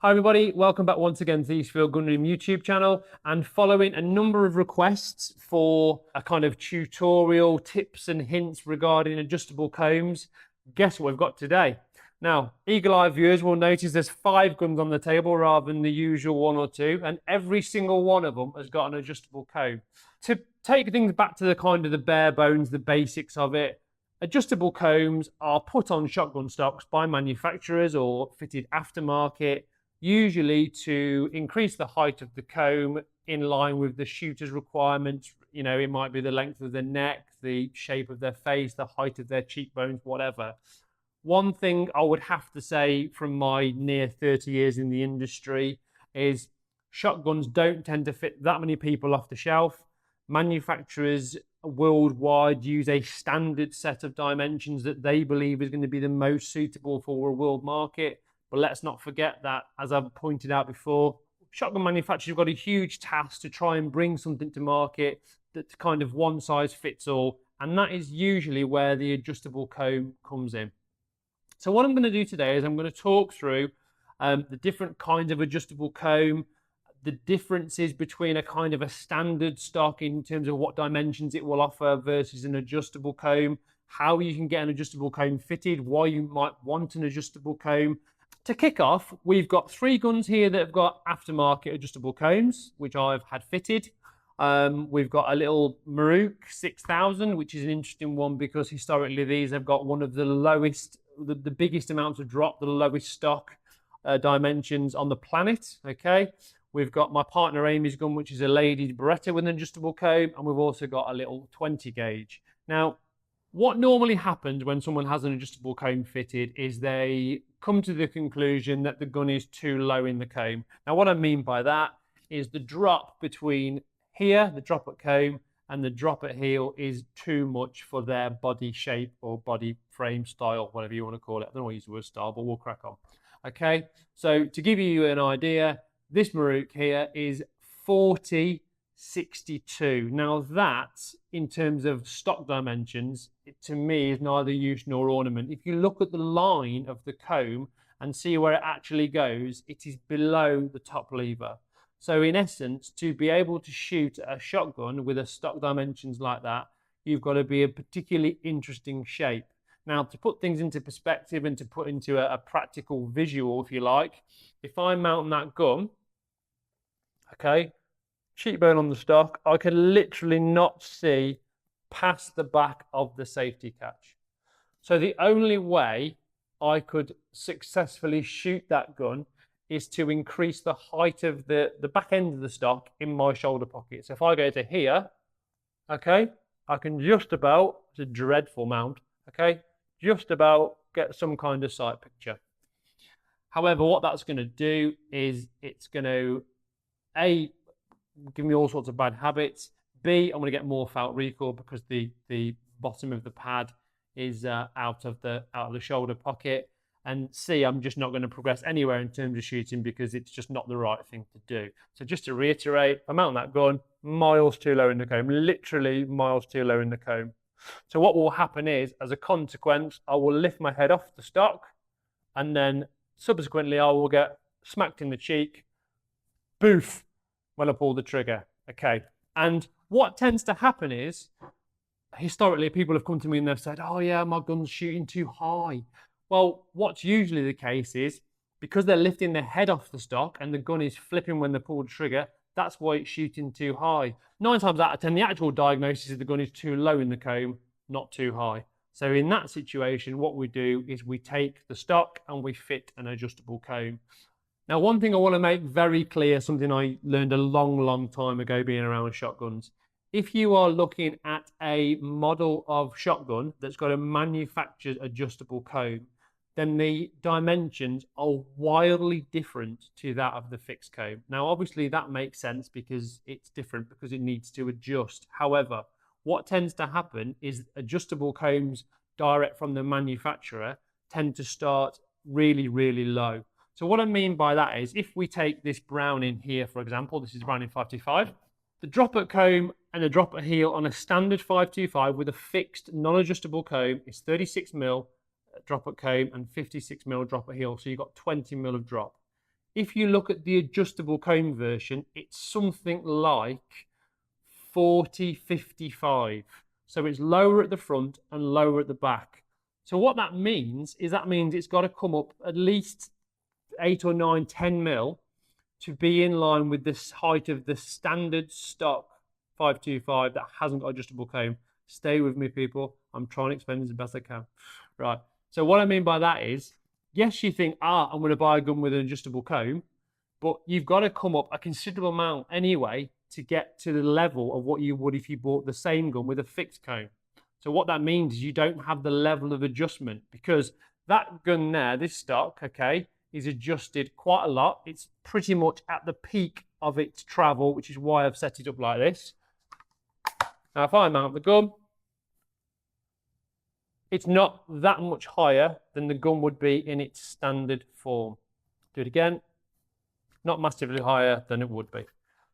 Hi everybody, welcome back once again to the Eastfield Gunroom YouTube channel, and following a number of requests for a kind of tutorial, tips and hints regarding adjustable combs, guess what we've got today? Now, eagle-eye viewers will notice there's 5 guns on the table rather than the usual 1 or 2, and every single one of them has got an adjustable comb. To take things back to the kind of the bare bones, the basics of it, adjustable combs are put on shotgun stocks by manufacturers or fitted aftermarket, usually to increase the height of the comb in line with the shooter's requirements. You know, it might be the length of their neck, the shape of their face, the height of their cheekbones, whatever. One thing I would have to say from my near 30 years in the industry is shotguns don't tend to fit that many people off the shelf. Manufacturers worldwide use a standard set of dimensions that they believe is going to be the most suitable for a world market. But let's not forget that, as I've pointed out before, shotgun manufacturers have got a huge task to try and bring something to market that's kind of one size fits all, and that is usually where the adjustable comb comes in. So what I'm going to do today is I'm going to talk through the different kinds of adjustable comb, the differences between a kind of a standard stock in terms of what dimensions it will offer versus an adjustable comb, how you can get an adjustable comb fitted, why you might want an adjustable comb. To kick off, we've got 3 guns here that have got aftermarket adjustable combs, which I've had fitted. We've got a little Maruk 6000, which is an interesting one because historically these have got one of the lowest, the biggest amounts of drop, the lowest stock dimensions on the planet. Okay, we've got my partner Amy's gun, which is a ladies Beretta with an adjustable comb, and we've also got a little 20 gauge. Now, what normally happens when someone has an adjustable comb fitted is they come to the conclusion that the gun is too low in the comb. Now, what I mean by that is the drop between here, the drop at comb, and the drop at heel is too much for their body shape or body frame style, whatever you want to call it. I don't know why I use the word style, but we'll crack on. Okay, so to give you an idea, this Maruk here is 40/62. Now that, in terms of stock dimensions, to me is neither use nor ornament. If you look at the line of the comb and see where it actually goes, it is below the top lever. So in essence, to be able to shoot a shotgun with a stock dimensions like that, you've got to be a particularly interesting shape. Now, to put things into perspective and to put into a practical visual, if you like, if I mount that gun, okay, cheekbone on the stock, I can literally not see past the back of the safety catch. So the only way I could successfully shoot that gun is to increase the height of the back end of the stock in my shoulder pocket. So if I go to here, okay, I can just about, it's a dreadful mount, okay, just about get some kind of sight picture. However, what that's going to do is it's going to, A, give me all sorts of bad habits. B, I'm going to get more felt recoil because the bottom of the pad is out of the shoulder pocket. And C, I'm just not going to progress anywhere in terms of shooting because it's just not the right thing to do. So just to reiterate, I mount that gun miles too low in the comb, literally miles too low in the comb. So what will happen is, as a consequence, I will lift my head off the stock, and then subsequently I will get smacked in the cheek, boof, when I pull the trigger. Okay, and what tends to happen is, historically, people have come to me and they've said, oh yeah, my gun's shooting too high. Well, what's usually the case is, because they're lifting their head off the stock and the gun is flipping when they pull the trigger, that's why it's shooting too high. 9 times out of 10, the actual diagnosis is the gun is too low in the comb, not too high. So in that situation, what we do is we take the stock and we fit an adjustable comb. Now, one thing I want to make very clear, something I learned a long time ago being around shotguns. If you are looking at a model of shotgun that's got a manufactured adjustable comb, then the dimensions are wildly different to that of the fixed comb. Now, obviously that makes sense because it's different because it needs to adjust. However, what tends to happen is adjustable combs direct from the manufacturer tend to start really low. So what I mean by that is, if we take this Browning here, for example, this is Browning 525, the drop at comb and the drop at heel on a standard 525 with a fixed non-adjustable comb is 36mm drop at comb and 56mm drop at heel. So you've got 20mm of drop. If you look at the adjustable comb version, it's something like 40-55. So it's lower at the front and lower at the back. So what that means is it's got to come up at least 8 or 9, 10 mil to be in line with the height of the standard stock 525 that hasn't got adjustable comb. Stay with me, people. I'm trying to explain this as best I can. Right. So what I mean by that is, yes, you think, I'm going to buy a gun with an adjustable comb, but you've got to come up a considerable amount anyway to get to the level of what you would if you bought the same gun with a fixed comb. So what that means is you don't have the level of adjustment, because that gun there, this stock, okay, is adjusted quite a lot. It's pretty much at the peak of its travel, which is why I've set it up like this. Now, if I mount the gun, it's not that much higher than the gun would be in its standard form. Do it again. Not massively higher than it would be.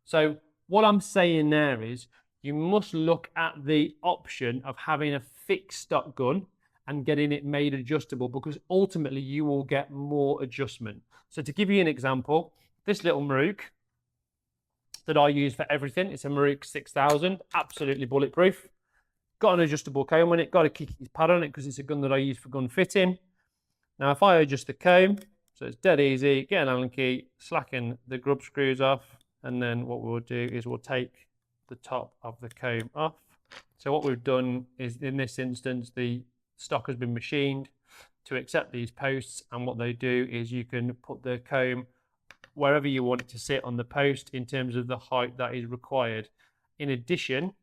So what I'm saying there is you must look at the option of having a fixed stock gun and getting it made adjustable, because ultimately you will get more adjustment. So to give you an example, this little Maruk that I use for everything, it's a Maruk 6000, absolutely bulletproof. Got an adjustable comb on it, got a Kiki's pad on it because it's a gun that I use for gun fitting. Now if I adjust the comb, so it's dead easy, get an Allen key, slacken the grub screws off, and then what we'll do is we'll take the top of the comb off. So what we've done is, in this instance, the stock has been machined to accept these posts, and what they do is you can put the comb wherever you want it to sit on the post in terms of the height that is required. In addition,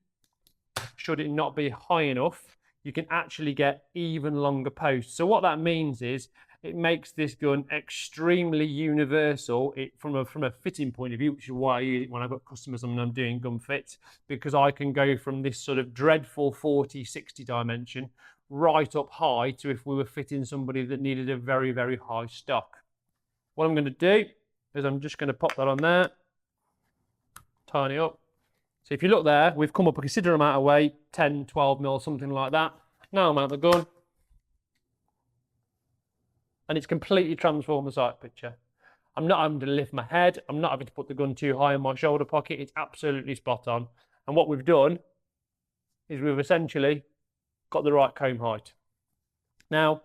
should it not be high enough, you can actually get even longer posts. So what that means is it makes this gun extremely universal from a fitting point of view, which is why I use it when I've got customers and I'm doing gun fits, because I can go from this sort of dreadful 40-60 dimension right up high to if we were fitting somebody that needed a very, very high stock. What I'm going to do is I'm just going to pop that on there, tighten it up. So if you look there, we've come up a considerable amount of weight, 10, 12 mil, something like that. Now I'm out the gun. And it's completely transformed the sight picture. I'm not having to lift my head. I'm not having to put the gun too high in my shoulder pocket. It's absolutely spot on. And what we've done is we've essentially got the right comb height. Now,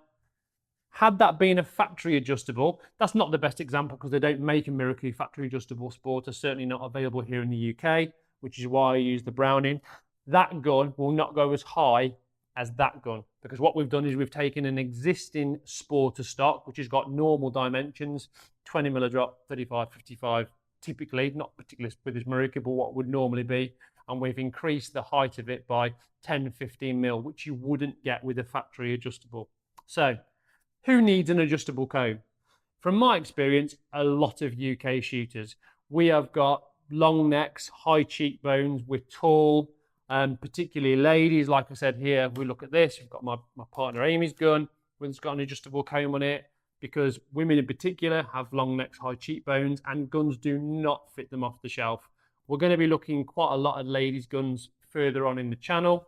had that been a factory adjustable, that's not the best example because they don't make a Miracle factory adjustable sport. Are certainly not available here in the UK, which is why I use the Browning. That gun will not go as high as that gun, because what we've done is we've taken an existing Sporter stock, which has got normal dimensions, 20 mil a drop, 35, 55, typically, not particularly with this Maruka, but what would normally be, and we've increased the height of it by 10, 15 mil, which you wouldn't get with a factory adjustable. So, who needs an adjustable comb? From my experience, a lot of UK shooters. We have got long necks, high cheekbones, we're tall, particularly ladies. Like I said here, if we look at this, we've got my partner Amy's gun, it's got an adjustable comb on it, because women in particular have long necks, high cheekbones, and guns do not fit them off the shelf. We're going to be looking quite a lot at ladies' guns further on in the channel,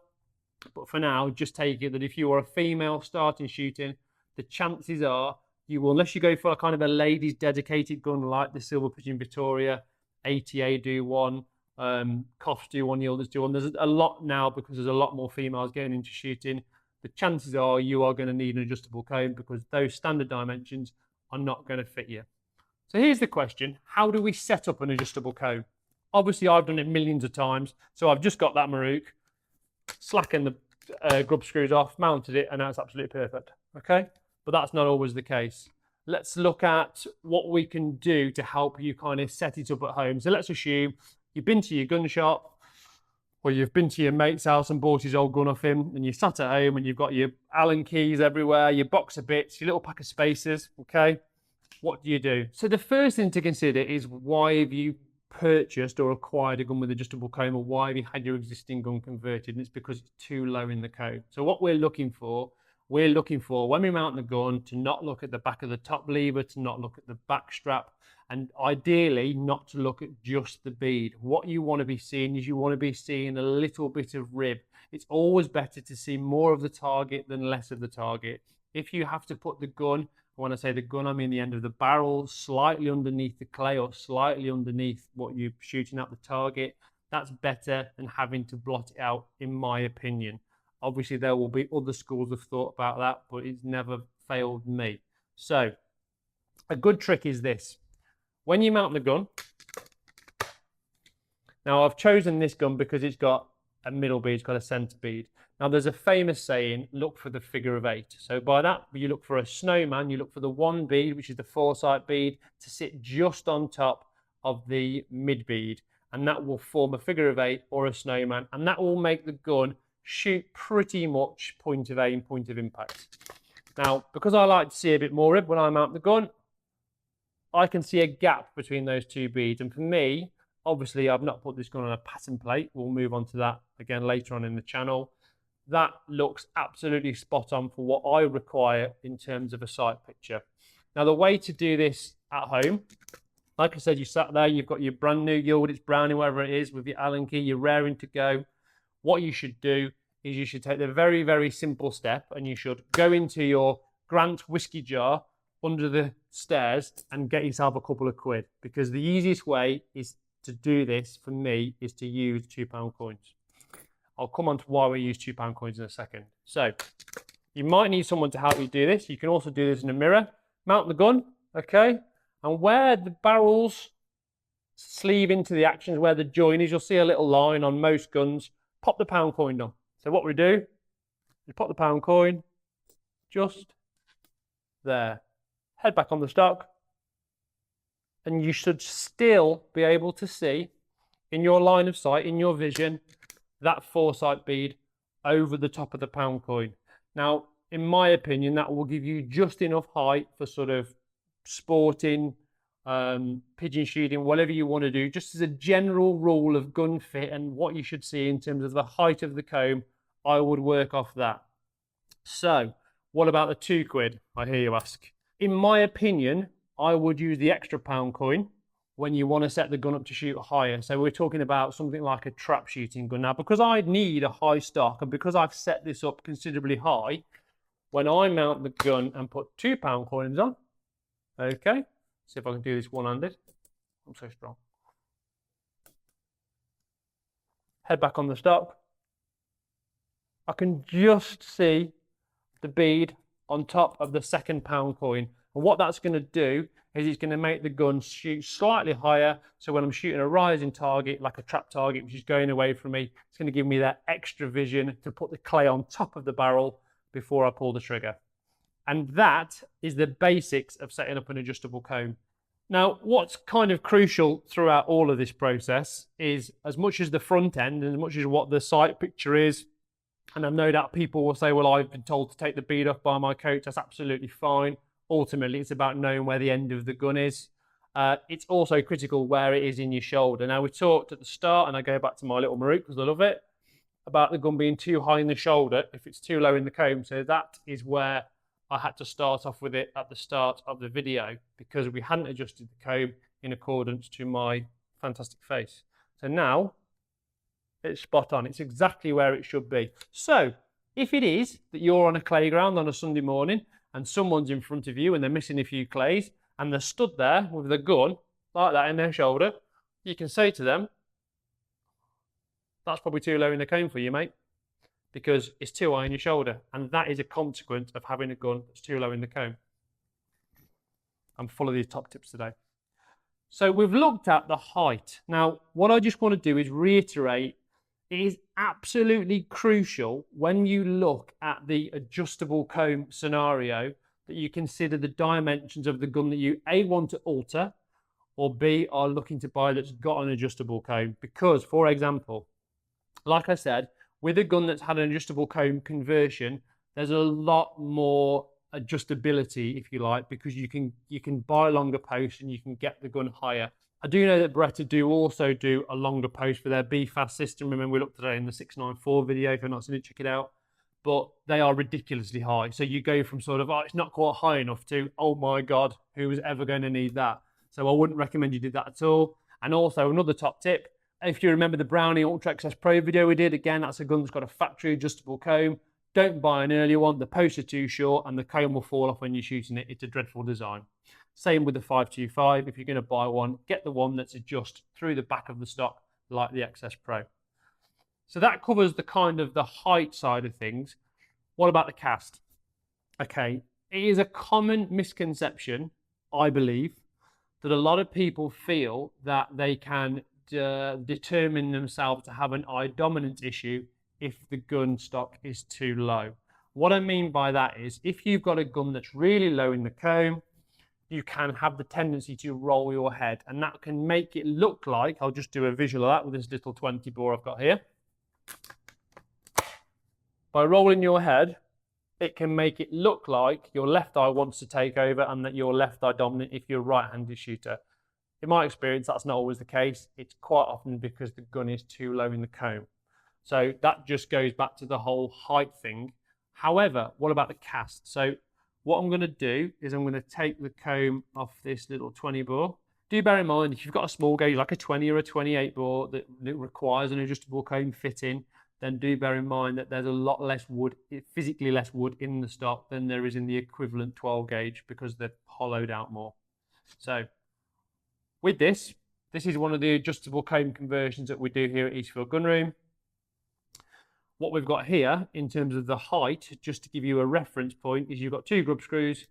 but for now, just take it that if you are a female starting shooting, the chances are you will, unless you go for a kind of a ladies' dedicated gun like the Silver Pigeon Victoria, ATA do one, Coffs do one, Yilders do one. There's a lot now because there's a lot more females getting into shooting. The chances are you are going to need an adjustable comb because those standard dimensions are not going to fit you. So here's the question: how do we set up an adjustable comb? Obviously, I've done it millions of times, so I've just got that Maruk, slackened the grub screws off, mounted it, and now it's absolutely perfect. Okay, but that's not always the case. Let's look at what we can do to help you kind of set it up at home. So let's assume you've been to your gun shop, or you've been to your mate's house and bought his old gun off him, and you sat at home and you've got your Allen keys everywhere, your box of bits, your little pack of spacers, okay? What do? So the first thing to consider is, why have you purchased or acquired a gun with adjustable comb, or why have you had your existing gun converted? And it's because it's too low in the comb. So what we're looking for, when we mount the gun, to not look at the back of the top lever, to not look at the back strap, and ideally not to look at just the bead. What you want to be seeing is you want to be seeing a little bit of rib. It's always better to see more of the target than less of the target. If you have to put the gun When I say the gun, I mean the end of the barrel, slightly underneath the clay or slightly underneath what you're shooting at the target. That's better than having to blot it out, in my opinion. Obviously, there will be other schools of thought about that, but it's never failed me. So, a good trick is this. When you mount the gun, now I've chosen this gun because it's got a middle bead, it's got a center bead. Now there's a famous saying, look for the figure of 8. So by that, you look for a snowman, you look for the one bead, which is the foresight bead, to sit just on top of the mid bead. And that will form a figure of 8 or a snowman. And that will make the gun shoot pretty much point of aim, point of impact. Now, because I like to see a bit more of it when I mount the gun, I can see a gap between those two beads. And for me, obviously, I've not put this gun on a pattern plate. We'll move on to that again later on in the channel. That looks absolutely spot on for what I require in terms of a sight picture. Now, the way to do this at home, like I said, you sat there, you've got your brand new Yilditz Browning, whatever it is, with your Allen key, you're raring to go. What you should do is you should take the very, very simple step and you should go into your Grant whiskey jar under the stairs and get yourself a couple of quid, because the easiest way is to do this for me is to use £2 coins. I'll come on to why we use £2 coins in a second. So you might need someone to help you do this. You can also do this in a mirror. Mount the gun, okay? And where the barrels sleeve into the actions, where the join is, you'll see a little line on most guns. Pop the £1 coin on. So what we do is pop the £1 coin just there. Head back on the stock. And you should still be able to see in your line of sight, in your vision, that foresight bead over the top of the £1 coin. Now, in my opinion, that will give you just enough height for sort of sporting, pigeon shooting, whatever you want to do, just as a general rule of gun fit and what you should see in terms of the height of the comb. I would work off that. So, what about the £2, I hear you ask? In my opinion, I would use the extra £1 coin when you want to set the gun up to shoot higher. So we're talking about something like a trap shooting gun. Now, because I need a high stock and because I've set this up considerably high, when I mount the gun and put £2 coins on, okay, see if I can do this one-handed. I'm so strong. Head back on the stock. I can just see the bead on top of the second £1 coin. And what that's going to do is it's going to make the gun shoot slightly higher. So when I'm shooting a rising target, like a trap target, which is going away from me, it's going to give me that extra vision to put the clay on top of the barrel before I pull the trigger. And that is the basics of setting up an adjustable comb. Now, what's kind of crucial throughout all of this process is, as much as the front end and as much as what the sight picture is, and I know that people will say, well, I've been told to take the bead off by my coach. That's absolutely fine. Ultimately, it's about knowing where the end of the gun is. It's also critical where it is in your shoulder. Now, we talked at the start, and I go back to my little Maruk because I love it, about the gun being too high in the shoulder if it's too low in the comb. So that is where I had to start off with it at the start of the video, because we hadn't adjusted the comb in accordance to my fantastic face. So now it's spot on. It's exactly where it should be. So if it is that you're on a playground on a Sunday morning and someone's in front of you and they're missing a few clays and they're stood there with a gun like that in their shoulder, you can say to them, that's probably too low in the comb for you, mate, because it's too high in your shoulder. And that is a consequence of having a gun that's too low in the comb. I'm full of these top tips today. So we've looked at the height. Now, what I just want to do is reiterate, it is absolutely crucial when you look at the adjustable comb scenario that you consider the dimensions of the gun that you A, want to alter, or B, are looking to buy that's got an adjustable comb. Because, for example, like I said, with a gun that's had an adjustable comb conversion, there's a lot more adjustability, if you like, because you can buy a longer post and you can get the gun higher. I do know that Beretta do also do a longer post for their BFAS system. Remember, we looked at it in the 694 video. If you're not seen it, check it out. But they are ridiculously high. So you go from sort of, oh, it's not quite high enough, to, oh my God, who was ever going to need that? So I wouldn't recommend you do that at all. And also another top tip, if you remember the Browning Ultra XS Pro video we did, again, that's a gun that's got a factory adjustable comb. Don't buy an earlier one. The posts are too short and the comb will fall off when you're shooting it. It's a dreadful design. Same with the 525. If you're going to buy one, get the one that's adjust through the back of the stock like the XS Pro. So that covers the kind of the height side of things. What about the cast? Okay, it is a common misconception, I believe, that a lot of people feel that they can determine themselves to have an eye dominance issue if the gun stock is too low. What I mean by that is if you've got a gun that's really low in the comb, you can have the tendency to roll your head, and that can make it look like, I'll just do a visual of that with this little 20 bore I've got here. By rolling your head, it can make it look like your left eye wants to take over and that you're left eye dominant if you're a right-handed shooter. In my experience, that's not always the case. It's quite often because the gun is too low in the comb. So that just goes back to the whole height thing. However, what about the cast? So what I'm going to do is I'm going to take the comb off this little 20 bore. Do bear in mind, if you've got a small gauge like a 20 or a 28 bore that requires an adjustable comb fitting, then do bear in mind that there's a lot less wood, physically less wood in the stock than there is in the equivalent 12 gauge because they're hollowed out more. So with this is one of the adjustable comb conversions that we do here at Eastfield Gunroom. What we've got here in terms of the height, just to give you a reference point, is you've got 2 grub screws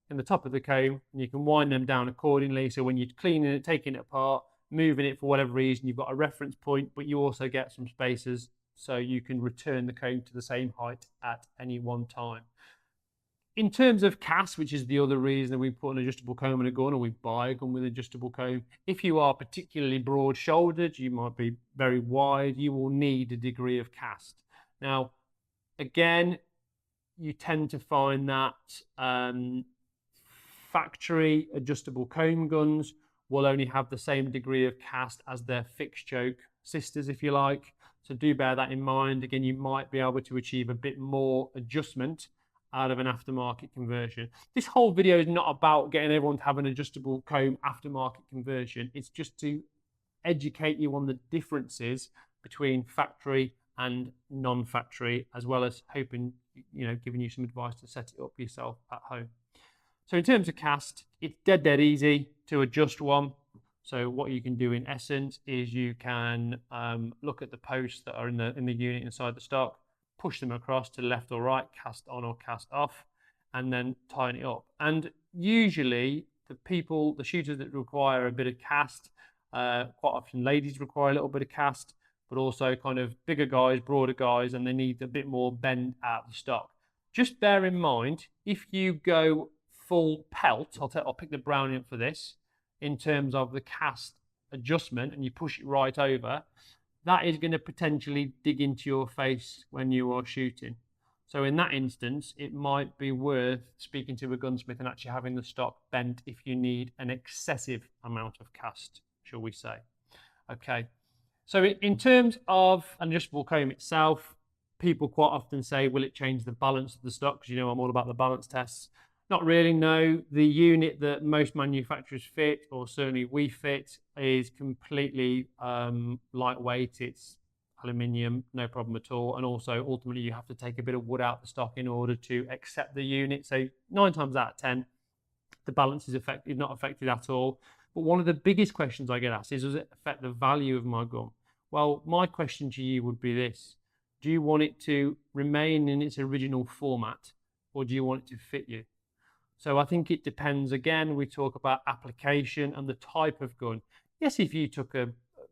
in the top of the comb and you can wind them down accordingly. So when you're cleaning it, taking it apart, moving it for whatever reason, you've got a reference point, but you also get some spacers so you can return the comb to the same height at any one time. In terms of cast, which is the other reason that we put an adjustable comb in a gun, or we buy a gun with an adjustable comb, if you are particularly broad-shouldered, you might be very wide, you will need a degree of cast. Now, again, you tend to find that factory adjustable comb guns will only have the same degree of cast as their fixed choke sisters, if you like. So do bear that in mind. Again, you might be able to achieve a bit more adjustment out of an aftermarket conversion. This whole video is not about getting everyone to have an adjustable comb aftermarket conversion. It's just to educate you on the differences between factory and non-factory, as well as hoping, giving you some advice to set it up yourself at home. So in terms of cast, it's dead easy to adjust one. So what you can do in essence is you can look at the posts that are in the unit inside the stock, push them across to left or right, cast on or cast off, and then tighten it up. And usually the shooters that require a bit of cast, quite often ladies require a little bit of cast, but also kind of bigger guys, broader guys, and they need a bit more bend out of the stock. Just bear in mind, if you go full pelt, I'll pick the Browning up for this, in terms of the cast adjustment, and you push it right over, that is going to potentially dig into your face when you are shooting. So in that instance, it might be worth speaking to a gunsmith and actually having the stock bent if you need an excessive amount of cast, shall we say. Okay. So in terms of an adjustable comb itself, people quite often say, will it change the balance of the stock? Because I'm all about the balance tests. Not really, no. The unit that most manufacturers fit, or certainly we fit, is completely lightweight. It's aluminium, no problem at all. And also, ultimately, you have to take a bit of wood out the stock in order to accept the unit. So 9 times out of 10, the balance is not affected at all. But one of the biggest questions I get asked is, does it affect the value of my gun? Well, my question to you would be this. Do you want it to remain in its original format, or do you want it to fit you? So I think it depends. Again, we talk about application and the type of gun. Yes, if you took a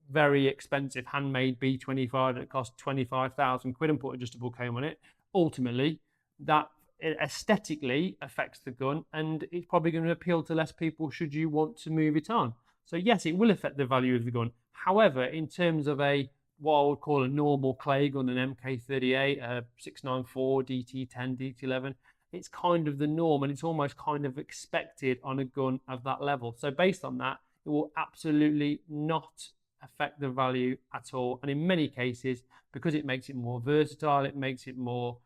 very expensive handmade B25 that cost 25,000 quid and put adjustable comb on it, ultimately that aesthetically affects the gun, and it's probably going to appeal to less people should you want to move it on. So yes, it will affect the value of the gun. However, in terms of what I would call a normal clay gun, an MK38, a 694, DT10, DT11, it's kind of the norm, and it's almost kind of expected on a gun of that level. So based on that, it will absolutely not affect the value at all. And in many cases, because it makes it more versatile, it makes it more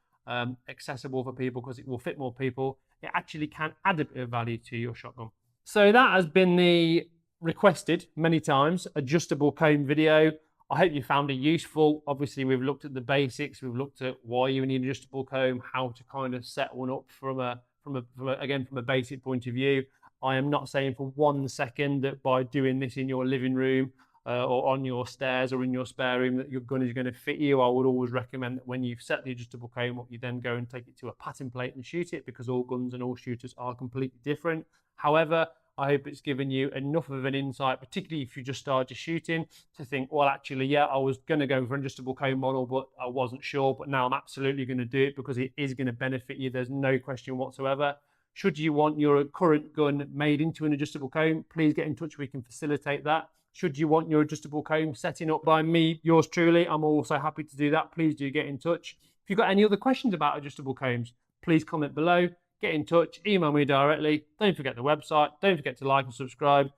accessible for people because it will fit more people, it actually can add a bit of value to your shotgun. So that has been the requested many times adjustable comb video. I hope you found it useful. Obviously, we've looked at the basics. We've looked at why you need an adjustable comb, how to kind of set one up from a basic point of view. I am not saying for 1 second that by doing this in your living room or on your stairs or in your spare room that your gun is going to fit you. I would always recommend that when you've set the adjustable comb up, you then go and take it to a pattern plate and shoot it, because all guns and all shooters are completely different. However, I hope it's given you enough of an insight, particularly if you just started shooting, to think, well, actually, yeah, I was going to go for an adjustable comb model, but I wasn't sure. But now I'm absolutely going to do it because it is going to benefit you. There's no question whatsoever. Should you want your current gun made into an adjustable comb, please get in touch. We can facilitate that. Should you want your adjustable comb setting up by me, yours truly, I'm also happy to do that. Please do get in touch. If you've got any other questions about adjustable combs, please comment below. Get in touch, email me directly. Don't forget the website. Don't forget to like and subscribe.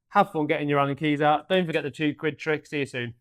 Have fun getting your Allen keys out. Don't forget the £2 trick. See you soon.